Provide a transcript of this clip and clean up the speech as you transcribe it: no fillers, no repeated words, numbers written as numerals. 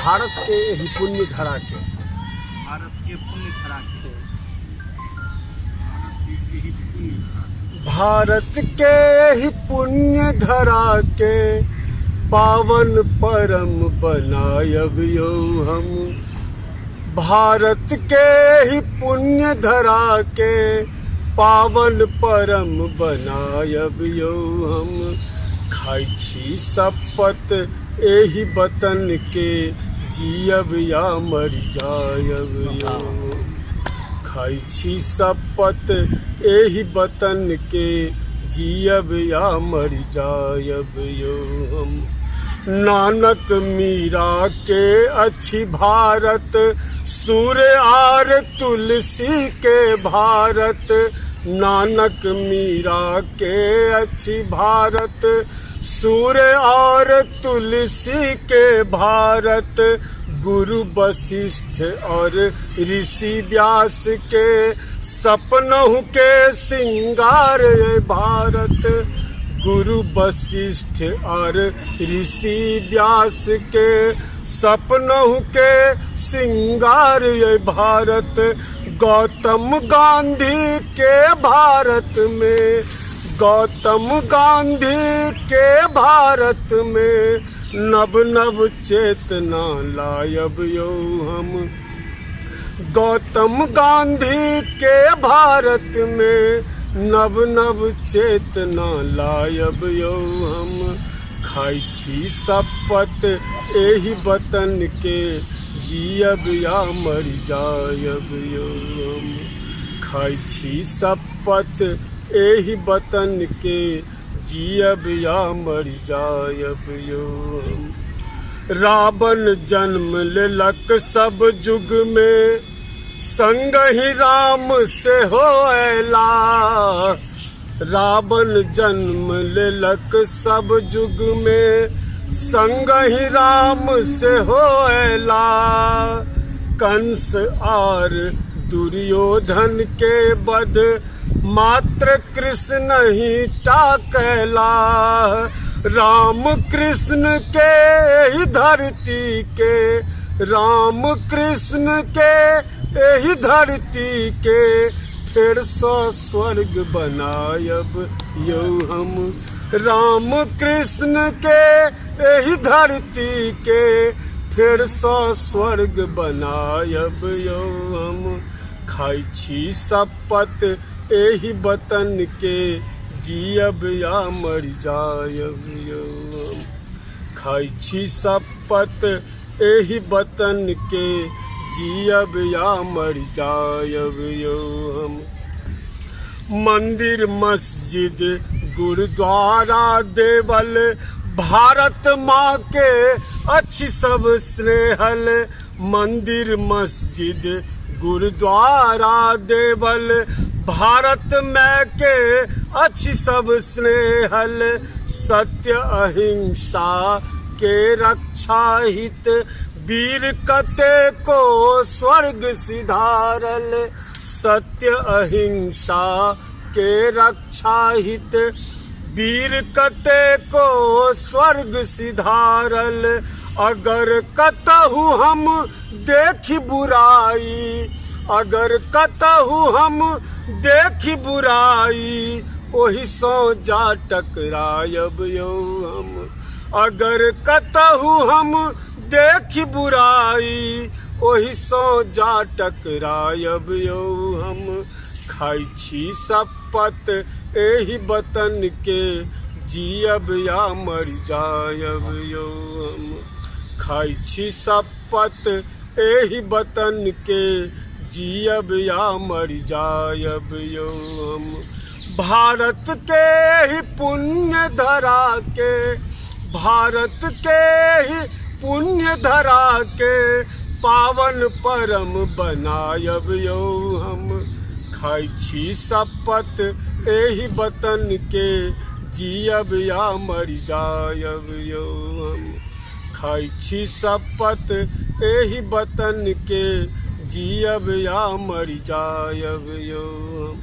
भारत के ही पुण्य धरा के भारत के ही पुण्य धरा के पावन परम बनायब यो हम। भारत के ही पुण्य धरा के पावन परम बनायब यो हम। खाई छी शपथ एही वतन के जियब या मर जायब यो। खाई छी शपथ एही वतन के जियब या मर जायब यो हम। नानक मीरा के अच्छी भारत सूर्य आर तुलसी के भारत। नानक मीरा के अच्छी भारत सूर्य और तुलसी के भारत। गुरु वशिष्ठ और ऋषि व्यास के सपनों के सिंगार भारत। गुरु वशिष्ठ और ऋषि व्यास के सपनों के सिंगार ये भारत। गौतम गांधी के भारत में, गौतम गांधी के भारत में नव नव चेतना लायब यो हम। गौतम गांधी के भारत में नव नव चेतना लायब यो हम। खाई छी शपथ एही वतन के जियब या मर जायब यो हम। खाई छी शपथ एही वतन के जियब या मर जायब यो हम। रावण जन्म लेलक सब जुग में संग ही राम से होएला। रावण जन्म लेलक सब जुग में संग ही राम से होएला। कंस और दुर्योधन के वध मात्र कृष्ण ही टाकेला। राम कृष्ण के ही धरती के, राम कृष्ण के ही धरती के फिर सो स्वर्ग बनायब यो हम। राम कृष्ण के ही धरती के फिर सो स्वर्ग बनायब यो हम। खाई छी शपथ एही वतन के जियब या मर जायब यो हम। खाई छी शपथ एही वतन के जियब या मर जायब यो हम। मंदिर मस्जिद गुरुद्वारा देवल भारत माँ के अच्छी सब स्नेहल। मंदिर मस्जिद गुरुद्वारा देवल भारत में के अच्छी सब स्नेहल। सत्य अहिंसा के रक्षा हित वीर कते को स्वर्ग सिधारल। सत्य अहिंसा के रक्षा हित वीर कते को स्वर्ग सिधारल। अगर कतहु हम देखी बुराई, अगर कतहु हम देखी बुराई ओही सो जा टकरायब यो हम। अगर कतहु हम देखी बुराई ओही सो जा टकरायब यो हम। खाई छी शपथ एही वतन के जियब या मर जायब यो हम। खाई छी शपथ एही वतन के जियब या मर जायब यो हम। भारत के ही पुण्य धरा के, भारत के ही पुण्य धरा के पावन परम बनायब यो हम। खाई छी शपथ एही वतन के जियब या मर जायब यो हम। खाई छी शपथ एही वतन के जियब या मर जायब यो हम।